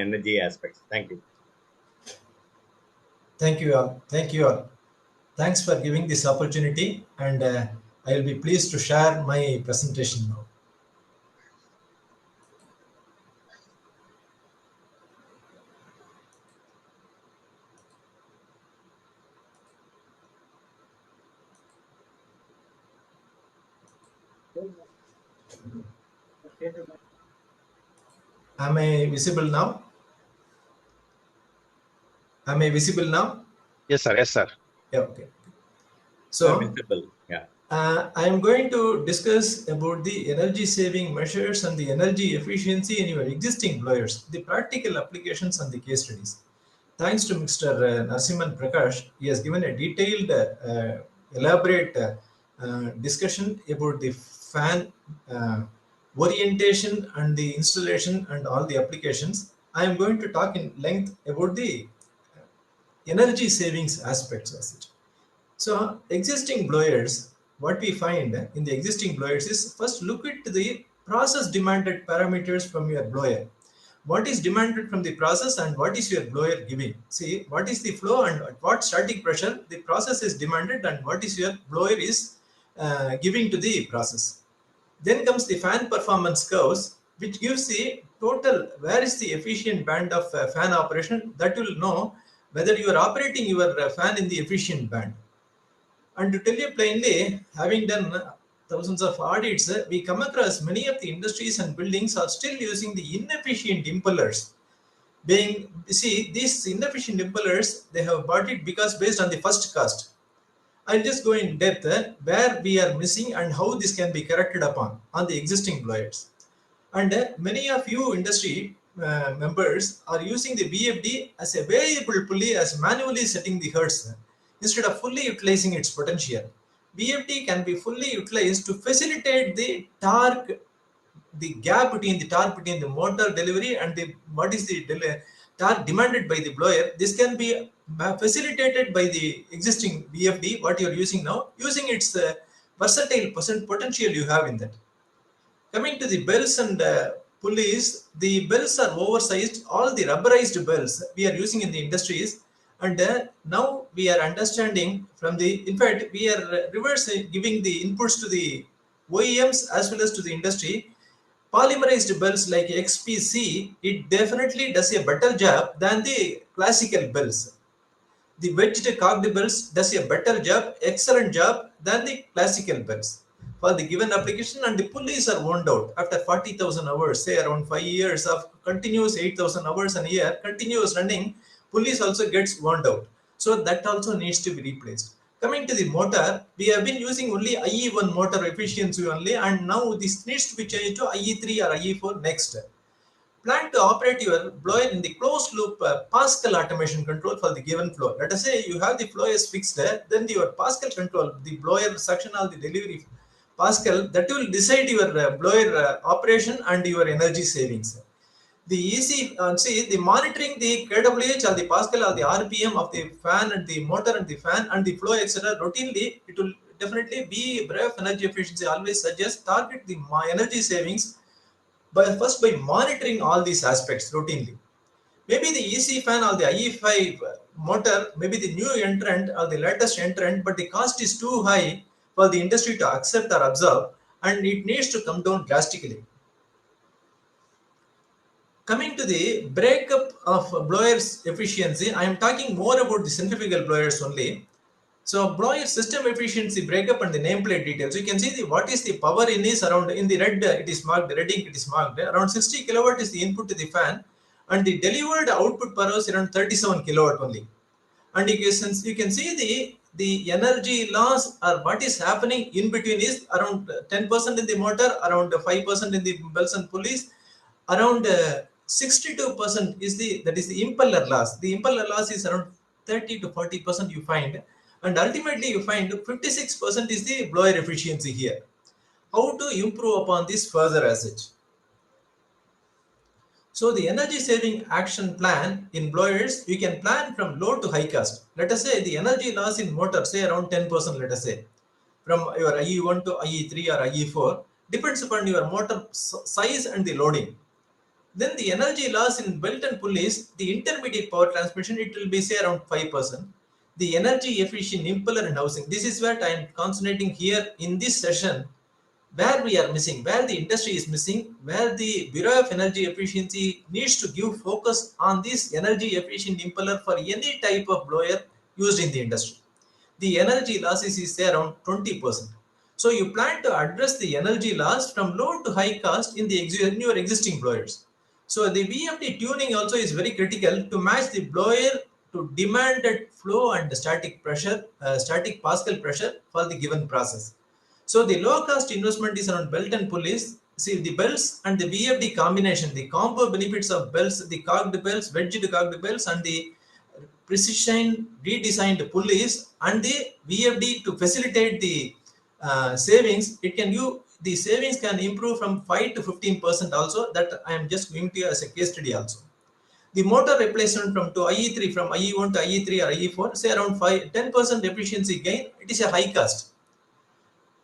energy aspects. Thank you. Thank you all. Thank you all. Thanks for giving this opportunity, and I will be pleased to share my presentation now. Am I visible now? Am I visible now? Yes, sir. Yes, sir. Yeah, okay. They're So visible. Yeah. I am going to discuss about the energy saving measures and the energy efficiency in your existing blowers, the practical applications and the case studies. Thanks to Mr. Narasimhan Prakash, he has given a detailed, elaborate discussion about the fan orientation and the installation and all the applications. I am going to talk in length about the energy savings aspects of it. So existing blowers, what we find in the existing blowers is first look at the process demanded parameters from your blower. What is demanded from the process and what is your blower giving? See, what is the flow and at what static pressure the process is demanded and what is your blower is giving to the process. Then comes the fan performance curves, which gives the total where is the efficient band of fan operation. That will know whether you are operating your fan in the efficient band. And to tell you plainly, having done thousands of audits, we come across many of the industries and buildings are still using the inefficient impellers. Being see these inefficient impellers, they have bought it because based on the first cost. I'll just go in depth where we are missing and how this can be corrected upon on the existing blowers. And many of you industry members are using the VFD as a variable pulley as manually setting the hertz instead of fully utilizing its potential. VFD can be fully utilized to facilitate the torque, the gap between the torque between the motor delivery and the what is the torque demanded by the blower. This can be facilitated by the existing VFD what you are using now, using its versatile potential you have in that. Coming to the bells and pulleys, the bells are oversized. All the rubberized bells we are using in the industries, and now we are understanding from the. In fact, we are reverse giving the inputs to the OEMs as well as to the industry. Polymerized bells like XPC, it definitely does a better job than the classical bells. The wedged cocked bells does a better job, excellent job than the classical bells for the given application, and the pulleys are worn out after 40,000 hours, say around 5 years of continuous 8,000 hours a year, continuous running, pulleys also gets worn out. So that also needs to be replaced. Coming to the motor, we have been using only IE1 motor efficiency only, and now this needs to be changed to IE3 or IE4 next. Plan to operate your blower in the closed loop Pascal automation control for the given flow. Let us say you have the flow is fixed there, then your Pascal control, the blower suction or the delivery Pascal, that will decide your blower operation and your energy savings. The easy, see the monitoring the kWh or the Pascal or the RPM of the fan and the motor and the fan and the flow etc. routinely, it will definitely be brave energy efficiency always suggests target the energy savings by monitoring all these aspects routinely. Maybe the EC fan or the IE5 motor, maybe the new entrant or the latest entrant, but the cost is too high for the industry to accept or absorb, and it needs to come down drastically. Coming to the breakup of blowers efficiency, I am talking more about the centrifugal blowers only. So blower system efficiency breakup and the nameplate details. You can see the what is the power in is around in the red it is marked, red ink it is marked. Around 60 kilowatt is the input to the fan, and the delivered output per hour is around 37 kilowatt only. And since you can see the energy loss or what is happening in between is around 10% in the motor, around 5% in the bells and pulleys, around 62% is the that is the impeller loss. The impeller loss is around 30 to 40% you find, and ultimately you find 56% is the blower efficiency here. How to improve upon this further as such? So the energy saving action plan in blowers, you can plan from low to high cost. Let us say the energy loss in motor, say around 10%, let us say, from your IE1 to IE3 or IE4, depends upon your motor size and the loading. Then the energy loss in belt and pulleys, the intermediate power transmission, it will be say around 5%. The energy efficient impeller and housing, this is what I am concentrating here in this session, where we are missing, where the industry is missing, where the Bureau of Energy Efficiency needs to give focus on this energy efficient impeller for any type of blower used in the industry. The energy losses is say around 20%. So you plan to address the energy loss from low to high cost in in your existing blowers. So the VFD tuning also is very critical to match the blower to demanded flow and static pressure, static Pascal pressure for the given process. So the low cost investment is around belt and pulleys. See the belts and the VFD combination, the combo benefits of belts, the cogged belts, wedged cogged belts, and the precision redesigned pulleys and the VFD to facilitate the savings. It can you the savings can improve from 5 to 15% also. That I am just going to you as a case study also. The motor replacement from to IE3 from IE1 to IE3 or IE4 say around 10% efficiency gain. It is a high cost.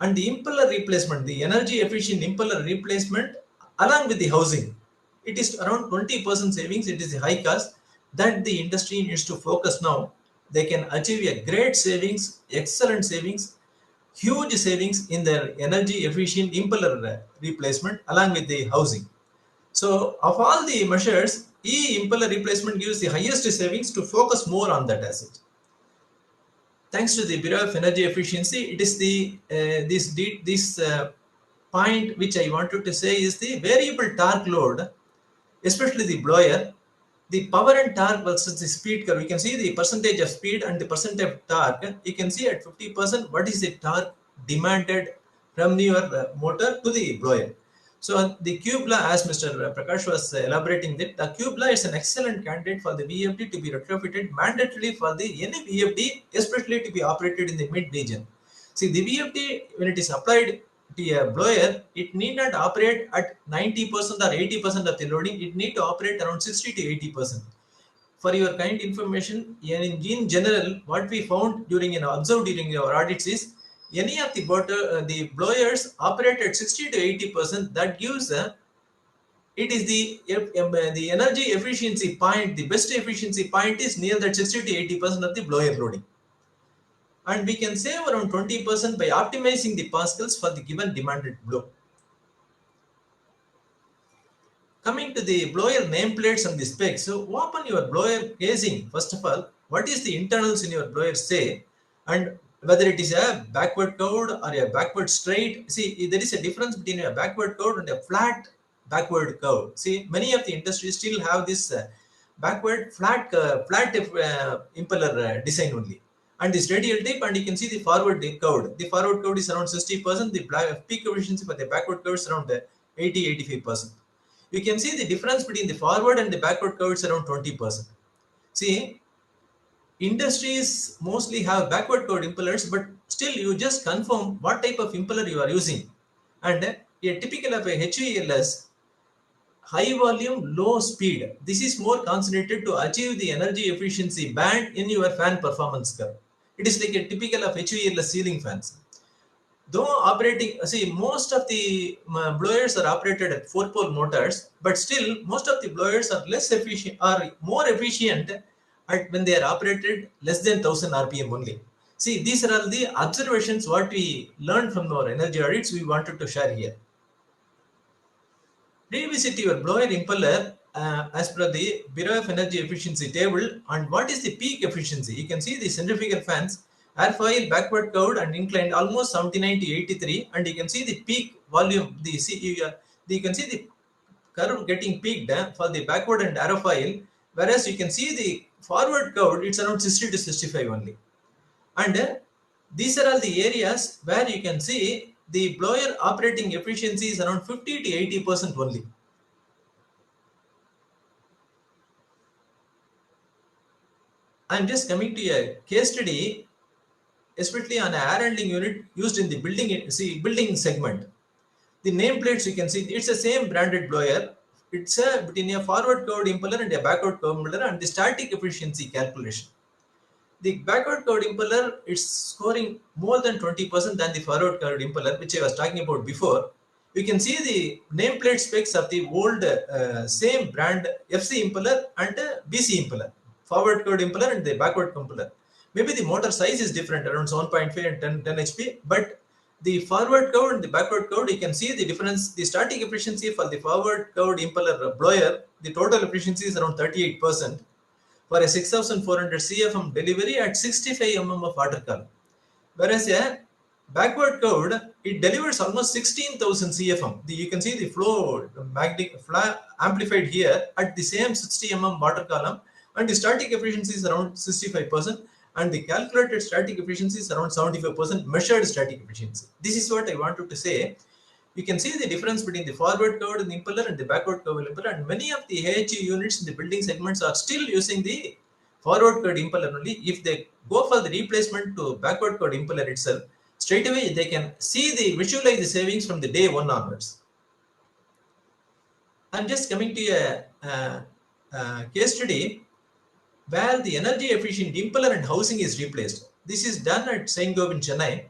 And the impeller replacement, the energy efficient impeller replacement along with the housing, it is around 20% savings. It is a high cost that the industry needs to focus now. They can achieve a great savings, excellent savings, huge savings in their energy efficient impeller replacement along with the housing. So of all the measures, impeller replacement gives the highest savings. To focus more on that asset. Thanks to the Bureau of Energy Efficiency, it is the this point which I wanted to say is the variable torque load, especially the blower, the power and torque versus the speed curve. You can see the percentage of speed and the percentage of torque. You can see at 50% what is the torque demanded from your motor to the blower. So the cupola, as Mr. Prakash was elaborating that, the cupola is an excellent candidate for the VFD to be retrofitted mandatorily for the any VFD, especially to be operated in the mid region. See the VFD when it is applied to a blower, it need not operate at 90% or 80% of the loading. It need to operate around 60 to 80%. For your kind information, in general, what we found during observed during our audits is any of the blowers operate at 60 to 80%. That gives it is the energy efficiency point. The best efficiency point is near that 60 to 80% of the blower loading, and we can save around 20% by optimizing the pascals for the given demanded blow. Coming to the blower nameplates and the specs, so open your blower casing. First of all, what is the internals in your blower say, and whether it is a backward curved or a backward straight. See, there is a difference between a backward curved and a flat backward curve. See, many of the industries still have this backward flat impeller design only, and this radial tip, and you can see the forward curved. The forward curved is around 60%. The peak efficiency for the backward curve is around 80-85%. You can see the difference between the forward and the backward curves around 20%. See, industries mostly have backward curved impellers, but still you just confirm what type of impeller you are using. And a typical of a HVLS, high volume, low speed. This is more concentrated to achieve the energy efficiency band in your fan performance curve. It is like a typical of HVLS ceiling fans. Though operating, see, most of the blowers are operated at 4-pole motors, but still most of the blowers are less efficient or more efficient when they are operated less than 1000 RPM only. See, these are all the observations what we learned from our energy audits we wanted to share here. Revisit your blower impeller as per the Bureau of Energy Efficiency table, and what is the peak efficiency. You can see the centrifugal fans airfoil backward curved and inclined almost 79 to 83, and you can see the peak volume. You can see the curve getting peaked for the backward and aerofoil, whereas you can see the forward curve, it's around 60 to 65 only. And these are all the areas where you can see the blower operating efficiency is around 50 to 80% only. I'm just coming to a case study, especially on an air handling unit used in the building segment. The nameplates you can see, it's the same branded blower. It's between a forward curved impeller and a backward curved impeller, and the static efficiency calculation. The backward curved impeller is scoring more than 20% than the forward curved impeller, which I was talking about before. You can see the nameplate specs of the old same brand FC impeller and BC impeller, forward curved impeller and the backward impeller. Maybe the motor size is different, around 7.5 and 10 HP, but the forward curved and the backward curved, you can see the difference. The starting efficiency for the forward curved impeller blower, the total efficiency is around 38% for a 6400 CFM delivery at 65 mm of water column. Whereas a backward curved, it delivers almost 16,000 CFM. You can see the flow amplified here at the same 60 mm water column, and the static efficiency is around 65%, and the calculated static efficiency is around 75% measured static efficiency. This is what I wanted to say. You can see the difference between the forward curved impeller and the backward curved impeller, and many of the AHU units in the building segments are still using the forward curved impeller only. If they go for the replacement to backward curved impeller itself, straight away they can see the visualize the savings from the day one onwards. I'm just coming to a case study where the energy efficient impeller and housing is replaced. This is done at St. Govind, Chennai.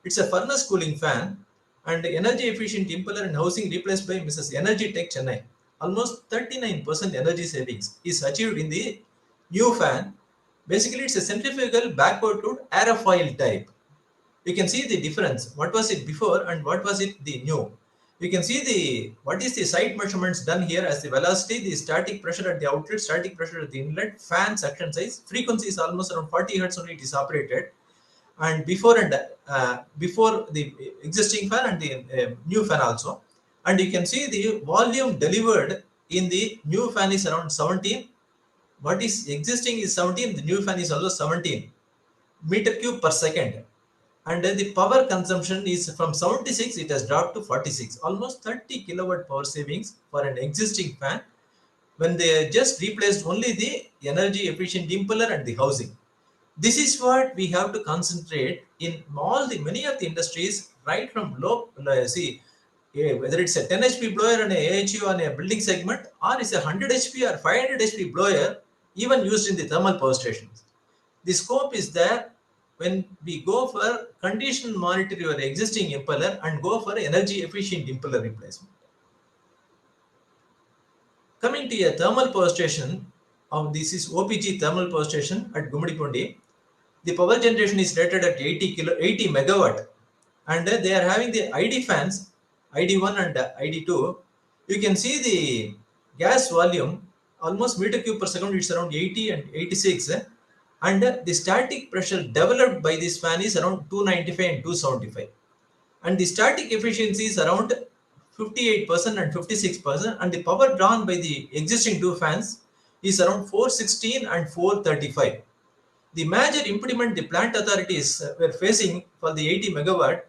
It's a furnace cooling fan and energy efficient impeller and housing replaced by Mrs. Energy Tech Chennai. Almost 39% energy savings is achieved in the new fan. Basically, it's a centrifugal backward to aerofoil type. You can see the difference. What was it before and what was it the new? You can see the what is the site measurements done here as the velocity, the static pressure at the outlet, static pressure at the inlet, fan suction size. Frequency is almost around 40 hertz only it is operated. And before the existing fan and the new fan also. And you can see the volume delivered in the new fan is around 17. What is existing is 17, the new fan is also 17 meter cube per second. And the power consumption is from 76, it has dropped to 46, almost 30 kilowatt power savings for an existing fan when they just replaced only the energy efficient impeller and the housing. This is what we have to concentrate in many of the industries, right from low, whether it's a 10 HP blower and a AHU on a building segment, or it's a 100 HP or 500 HP blower, even used in the thermal power stations. The scope is there when we go for condition monitor your existing impeller and go for energy efficient impeller replacement. Coming to a thermal power station, this is OPG thermal power station at Gumadipundi. The power generation is rated at 80 megawatt, and they are having the ID fans, ID1 and ID2. You can see the gas volume almost meter cube per second, it's around 80 and 86, and the static pressure developed by this fan is around 295 and 275, and the static efficiency is around 58% and 56%, and the power drawn by the existing two fans is around 416 and 435. The major impediment the plant authorities were facing for the 80 megawatt,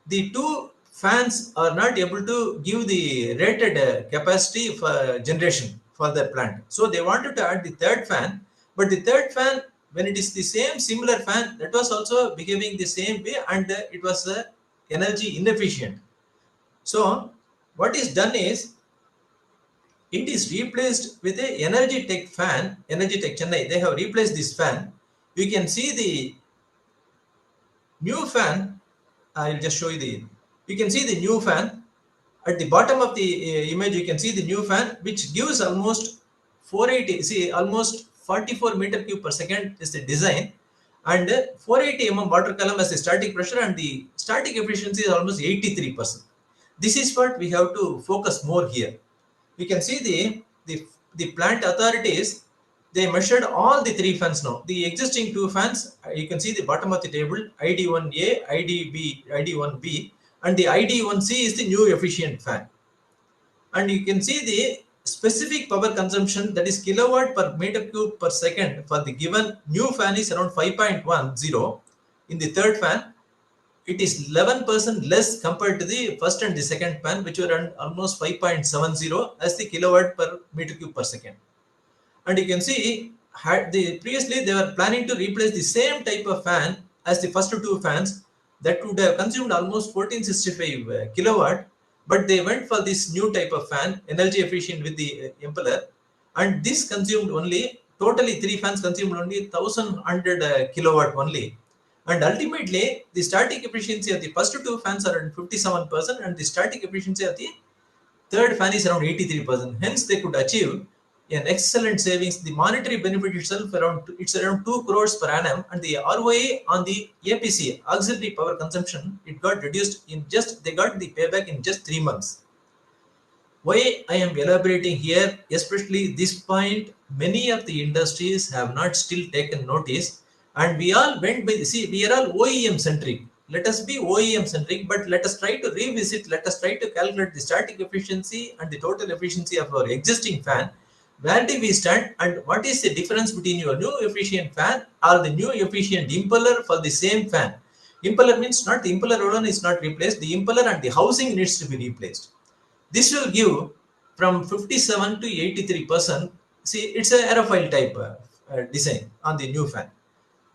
the two fans are not able to give the rated capacity for generation for the plant. So they wanted to add the third fan, but the third fan, when it is the same similar fan, that was also behaving the same way, and it was energy inefficient. So what is done is, it is replaced with a Energy Tech fan, Energy Tech Chennai. They have replaced this fan. You can see the new fan. I'll just show you you can see the new fan. At the bottom of the image, you can see the new fan, which gives almost 480, almost 44 meter cube per second is the design. And 480 mm water column as the static pressure, and the static efficiency is almost 83%. This is what we have to focus more here. You can see the plant authorities, they measured all the three fans now. The existing two fans, you can see the bottom of the table, ID1A, IDB, ID1B, and the ID1C is the new efficient fan. And you can see the specific power consumption, that is kilowatt per meter cube per second for the given new fan is around 5.10. In the third fan, it is 11% less compared to the first and the second fan, which were almost 5.70 as the kilowatt per meter cube per second. And you can see, previously they were planning to replace the same type of fan as the first two fans that would have consumed almost 1465 kilowatt, but they went for this new type of fan, energy efficient with the impeller, and this consumed only, totally three fans consumed only 1100 kilowatt only. And ultimately, the static efficiency of the first two fans are around 57%, and the static efficiency of the third fan is around 83%. Hence, they could achieve an excellent savings. The monetary benefit itself it's around 2 crores per annum, and the ROI on the APC auxiliary power consumption, it got reduced in just they got the payback in just 3 months. Why I am elaborating here, especially this point, many of the industries have not still taken notice, and we all went by the see, we are all OEM centric. Let us be OEM centric, but let us try to revisit, let us try to calculate the static efficiency and the total efficiency of our existing fan. Where do we stand, and what is the difference between your new efficient fan or the new efficient impeller for the same fan? Impeller means not the impeller alone is not replaced, the impeller and the housing needs to be replaced. This will give from 57 to 83%. See, it's a aerofoil type design on the new fan.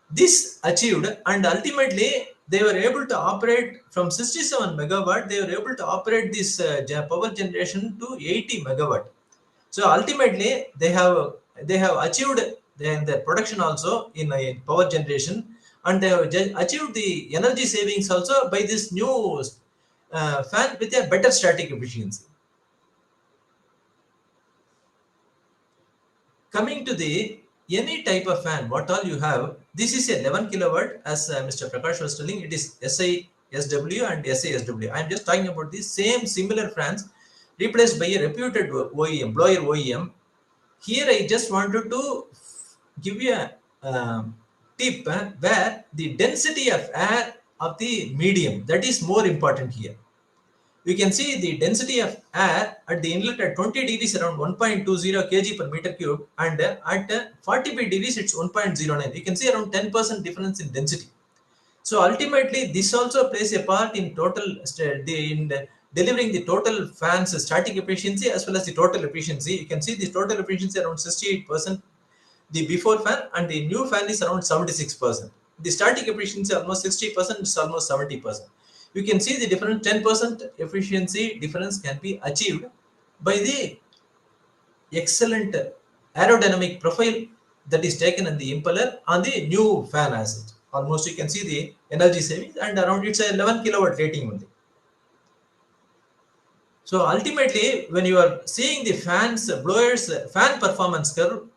This achieved, and ultimately they were able to operate from 67 megawatt. They were able to operate this power generation to 80 megawatt. So ultimately, they have achieved their production also in power generation, and they have achieved the energy savings also by this new fan with a better static efficiency. Coming to the any type of fan, what all you have, this is a 11 kilowatt, as Mr. Prakash was telling, it is SISW and SISW. I am just talking about the same similar fans replaced by a reputed OEM, blower OEM. Here I just wanted to give you a tip where the density of air of the medium, that is more important here. We can see the density of air at the inlet at 20 degrees around 1.20 kg per meter cube, and at 45 degrees it's 1.09. You can see around 10% difference in density. So ultimately, this also plays a part in delivering the total fan's static efficiency as well as the total efficiency. You can see the total efficiency around 68%. The before fan and the new fan is around 76%. The static efficiency almost 60%, it's almost 70%. You can see the different 10% efficiency difference can be achieved by the excellent aerodynamic profile that is taken in the impeller on the new fan asset. Almost you can see the energy savings, and around it's a 11 kilowatt rating only. So ultimately, when you are seeing the blowers fan performance curve,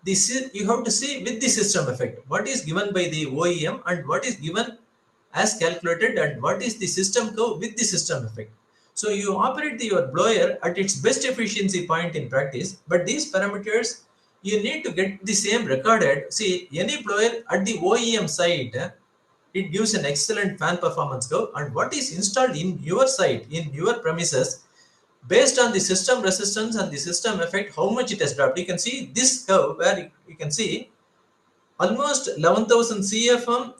this you have to see with the system effect. What is given by the OEM and what is given as calculated, and what is the system curve with the system effect. So you operate your blower at its best efficiency point in practice, but these parameters you need to get the same recorded. See, any blower at the OEM side, it gives an excellent fan performance curve, and what is installed in your site, in your premises, based on the system resistance and the system effect, how much it has dropped. You can see this curve where you can see almost 11,000 CFM,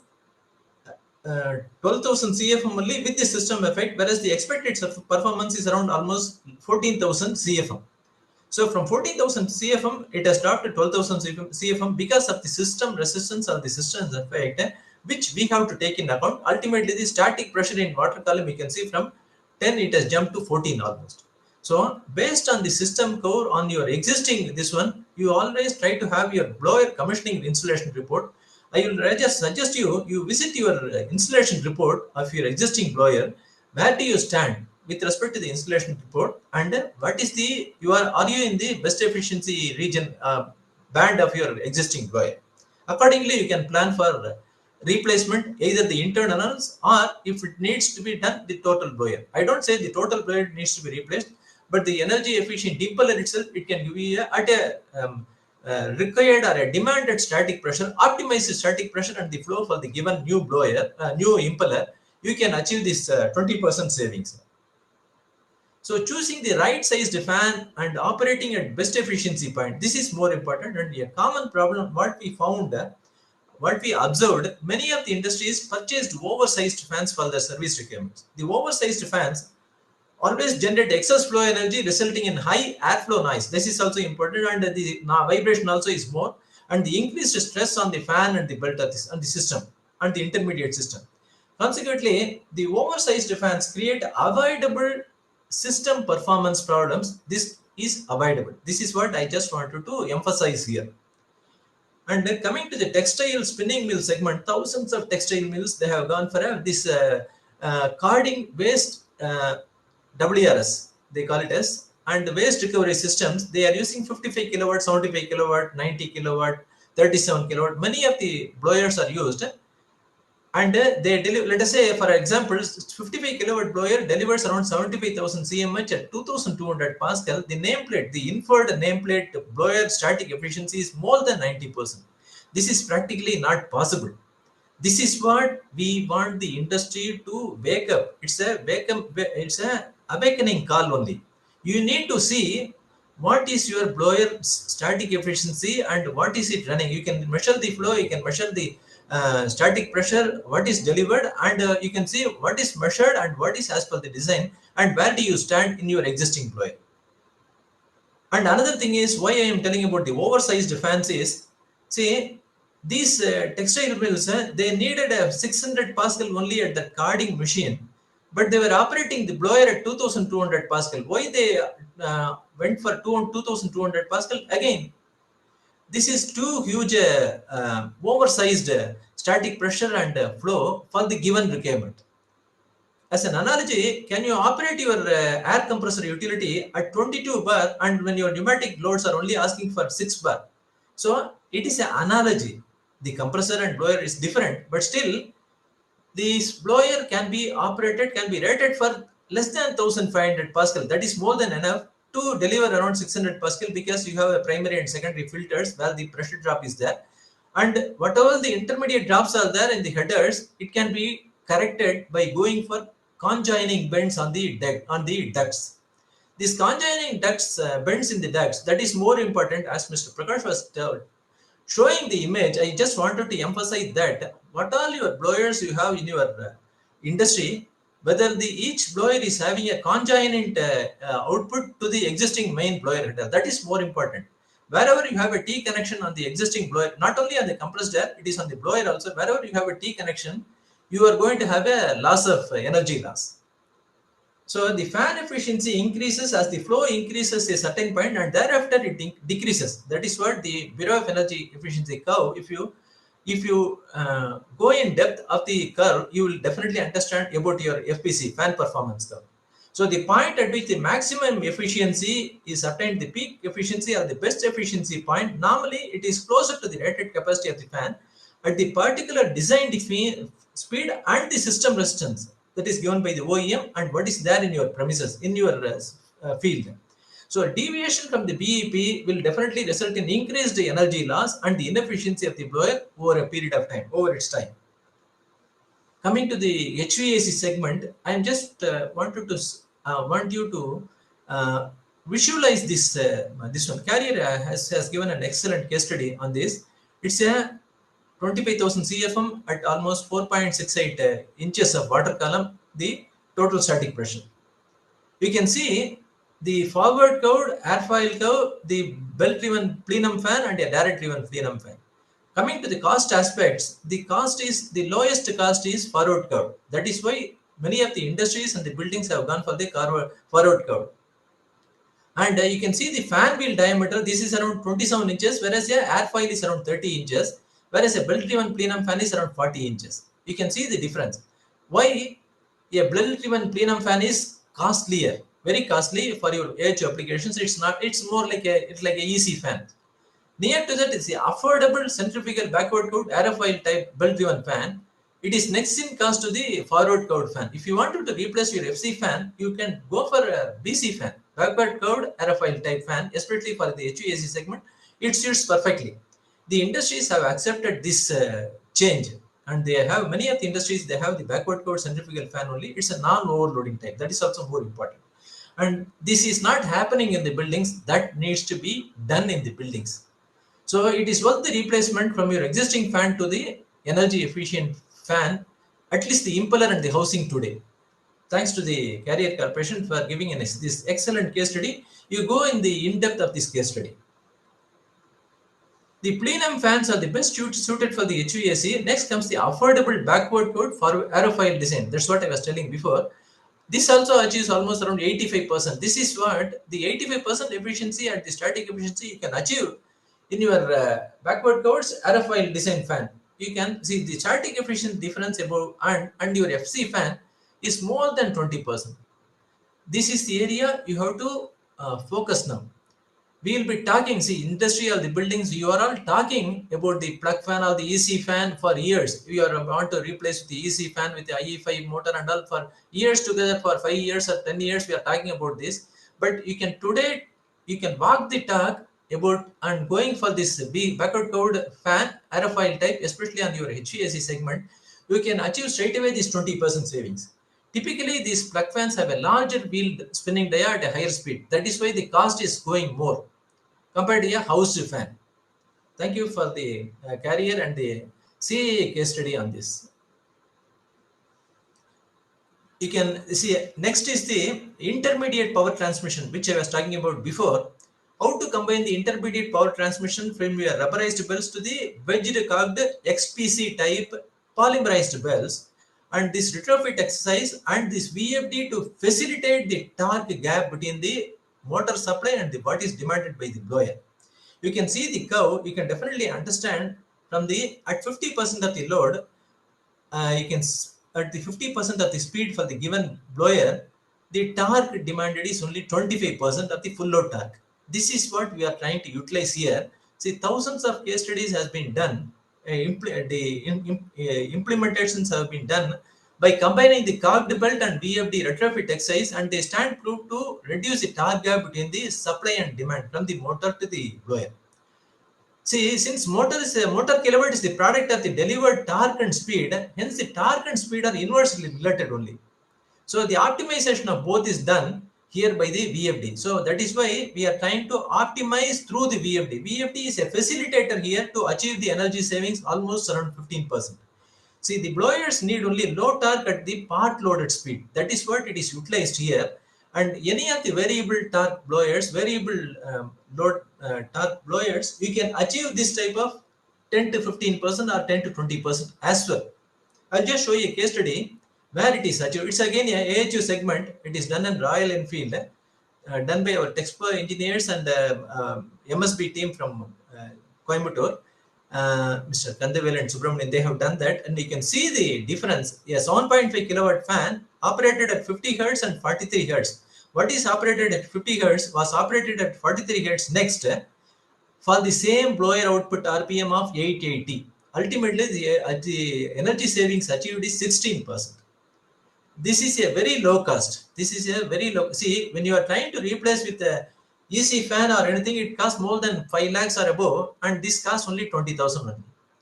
12,000 CFM only with the system effect, whereas the expected performance is around almost 14,000 CFM. So from 14,000 CFM, it has dropped to 12,000 CFM because of the system resistance or the system effect, which we have to take in account. Ultimately, the static pressure in water column, you can see from 10, it has jumped to 14 almost. So based on the system core on your existing this one, you always try to have your blower commissioning installation report. I will just suggest you visit your installation report of your existing blower. Where do you stand with respect to the installation report, and what is the are you in the best efficiency region band of your existing blower? Accordingly, you can plan for replacement, either the internals or if it needs to be done the total blower. I don't say the total blower needs to be replaced, but the energy efficient impeller itself, it can give you at a required or a demanded static pressure, optimize the static pressure and the flow for the given new blower, new impeller, you can achieve this 20% savings. So choosing the right sized fan and operating at best efficiency point, this is more important. And a common problem what we found, what we observed, many of the industries purchased oversized fans for their service requirements. The oversized fans always generate excess flow energy resulting in high airflow noise. This is also important, and the vibration also is more, and the increased stress on the fan and the belt of this, and the system and the intermediate system. Consequently, the oversized fans create avoidable system performance problems. This is avoidable. This is what I just wanted to emphasize here. And then coming to the textile spinning mill segment, thousands of textile mills they have gone for this carding waste WRS they call it as, and the waste recovery systems they are using 55 kilowatt, 75 kilowatt, 90 kilowatt, 37 kilowatt. Many of the blowers are used, and they deliver. Let us say, for example, 55 kilowatt blower delivers around 75,000 cmh at 2,200 pascal. The nameplate, the inferred nameplate blower static efficiency is more than 90%. This is practically not possible. This is what we want the industry to wake up. It's a wake up. It's a awakening call only. You need to see what is your blower static efficiency and what is it running. You can measure the flow. You can measure the static pressure, what is delivered, and you can see what is measured and what is as per the design, and where do you stand in your existing blower. And another thing is why I am telling about the oversized fans is, see, these textile mills, they needed a 600 pascal only at the carding machine, but they were operating the blower at 2200 pascal. Why they went for 2200 pascal? Again, this is too huge oversized static pressure and flow for the given requirement. As an analogy, can you operate your air compressor utility at 22 bar and when your pneumatic loads are only asking for 6 bar? So it is an analogy. The compressor and blower is different, but still this blower can be operated, can be rated for less than 1500 pascal. That is more than enough to deliver around 600 pascal because you have a primary and secondary filters where the pressure drop is there. And whatever the intermediate drops are there in the headers, it can be corrected by going for conjoining bends on the ducts. These conjoining ducts, bends in the ducts, that is more important, as Mr. Prakash was told. Showing the image, I just wanted to emphasize that what all your blowers you have in your industry, whether the each blower is having a conjoined output to the existing main blower header, that is more important. Wherever you have a T connection on the existing blower, not only on the compressed air, it is on the blower also. Wherever you have a T connection, you are going to have a loss of energy loss. So the fan efficiency increases as the flow increases a certain point, and thereafter it decreases. That is what the Bureau of Energy Efficiency curve. If you go in depth of the curve, you will definitely understand about your FPC, fan performance curve. So the point at which the maximum efficiency is attained, the peak efficiency or the best efficiency point, normally it is closer to the rated capacity of the fan at the particular designed speed and the system resistance that is given by the OEM and what is there in your premises, in your field. So deviation from the BEP will definitely result in increased energy loss and the inefficiency of the blower over a period of time, over its time. Coming to the HVAC segment, I am just wanted to want you to visualize this one. Carrier has given an excellent case study on this. It's a 25,000 CFM at almost 4.68 inches of water column, the total static pressure. You can see the forward curved airfoil curve, the belt-driven plenum fan and a direct-driven plenum fan. Coming to the cost aspects, the lowest cost is forward curve. That is why many of the industries and the buildings have gone for the forward curve. And you can see the fan wheel diameter, this is around 27 inches, whereas a airfoil is around 30 inches, whereas a belt-driven plenum fan is around 40 inches. You can see the difference. Why a belt-driven plenum fan is costlier, very costly for your edge applications. It's more like a easy fan. Near to that is the affordable centrifugal backward curved aerofoil type belt-driven fan. It is next in cost to the forward curved fan. If you wanted to replace your FC fan, you can go for a BC fan, backward curved aerofoil type fan, especially for the HVAC segment. It suits perfectly. The industries have accepted this change, and they have many of the industries they have the backward curved centrifugal fan only. It's a non-overloading type. That is also more important. And this is not happening in the buildings. That needs to be done in the buildings. So it is worth the replacement from your existing fan to the energy efficient fan, at least the impeller and the housing today. Thanks to the Carrier Corporation for giving us this excellent case study. You go in the in-depth of this case study. The plenum fans are the best suited for the HVAC. Next comes the affordable backward curved for aerofoil design. That's what I was telling before. This also achieves almost around 85%. This is what the 85% efficiency and the static efficiency you can achieve in your backward codes aerofoil design fan. You can see the static efficient difference above and your FC fan is more than 20%. This is the area you have to focus now. We will be talking, see, industrial, the buildings, you are all talking about the plug fan or the EC fan for years. You are want to replace the EC fan with the IE5 motor and all for years together, for 5 years or 10 years, we are talking about this. But you can today, you can walk the talk about and going for this backward code fan, aerofoil type, especially on your HVAC segment, you can achieve straight away this 20% savings. Typically, these plug fans have a larger wheel spinning dial at a higher speed. That is why the cost is going more compared to a housed fan. Thank you for the carrier and the CAA case study on this. You can see next is the intermediate power transmission, which I was talking about before. How to combine the intermediate power transmission from your rubberized belts to the wedged cogged XPC type polymerized belts, and this retrofit exercise and this VFD to facilitate the torque gap between the motor supply and the what is demanded by the blower. You can see the curve. You can definitely understand from the at 50% of the load, you can at the 50% of the speed for the given blower, the torque demanded is only 25% of the full load torque. This is what we are trying to utilize here. See, thousands of case studies has been done. Implementations have been done by combining the cogged belt and VFD retrofit exercise, and they stand proved to reduce the torque gap between the supply and demand from the motor to the blower. See, since motor kilowatt is the product of the delivered torque and speed, hence the torque and speed are inversely related only. So the optimization of both is done here by the VFD. So that is why we are trying to optimize through the VFD. VFD is a facilitator here to achieve the energy savings almost around 15%. See, the blowers need only low torque at the part loaded speed. That is what it is utilized here. And any of the variable torque blowers, variable load torque blowers, we can achieve this type of 10 to 15% or 10 to 20% as well. I'll just show you a case study where it is achieved. It's again a AHU segment. It is done in Royal Enfield, done by our Texpo engineers and MSB team from Coimbatore. Mr. Kandavel and Subramanian, they have done that, and you can see the difference. A 7.5 kilowatt fan operated at 50 hertz and 43 hertz. What is operated at 50 hertz was operated at 43 hertz next for the same blower output RPM of 880. Ultimately, the energy savings achieved is 16%. This is a very low cost. This is a very low. See, when you are trying to replace with a EC fan or anything, it costs more than 5 lakhs or above, and this costs only 20,000 only.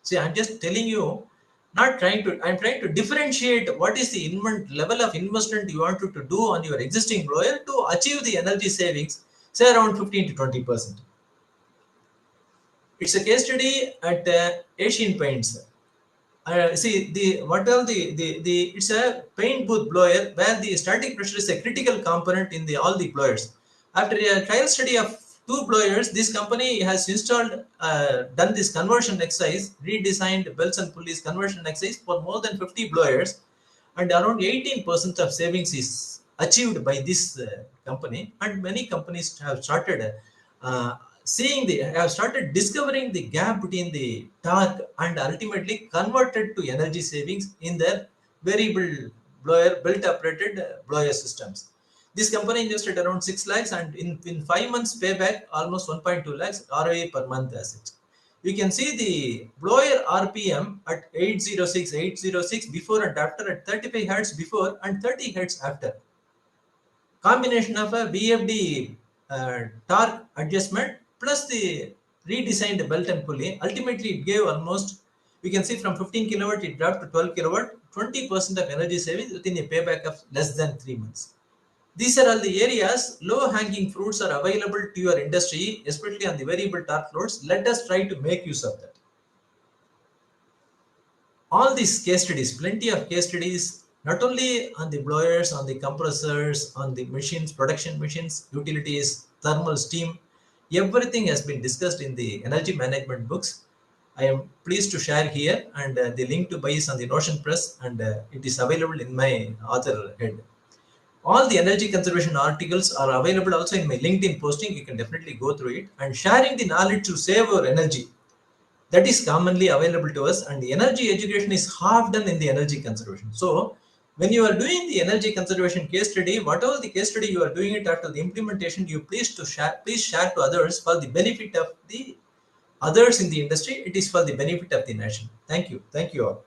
See, I'm just telling you, not trying to, I'm trying to differentiate what is the level of investment you want to do on your existing blower to achieve the energy savings, say around 15 to 20%. It's a case study at Asian Paints. See the what are the it's a paint booth blower where the static pressure is a critical component in the all the blowers. After a trial study of 2 blowers, this company has installed done this conversion exercise, redesigned belts and pulleys conversion exercise for more than 50 blowers, and around 18% of savings is achieved by this company. And many companies have started uh, have started discovering the gap between the torque and ultimately converted to energy savings in their variable blower belt operated blower systems. This company invested around 6 lakhs, and in 5 months payback almost 1.2 lakhs ROA per month asset. You can see the blower RPM at 806 before and after, at 35 hertz before and 30 hertz after. Combination of a VFD torque adjustment plus the redesigned belt and pulley, ultimately it gave almost, you can see from 15 kilowatt it dropped to 12 kilowatt, 20% of energy savings within a payback of less than 3 months. These are all the areas, low hanging fruits are available to your industry, especially on the variable torque loads. Let us try to make use of that. All these case studies, plenty of case studies, not only on the blowers, on the compressors, on the machines, production machines, utilities, thermal steam, everything has been discussed in the energy management books. I am pleased to share here, and the link to buy is on the Notion Press, and it is available in my author head. All the energy conservation articles are available also in my LinkedIn posting. You can definitely go through it, and sharing the knowledge to save our energy. that is commonly available to us, and the energy education is half done in the energy conservation. So when you are doing the energy conservation case study, whatever the case study you are doing it after the implementation, you please share to others for the benefit of the others in the industry. It is for the benefit of the nation. Thank you all.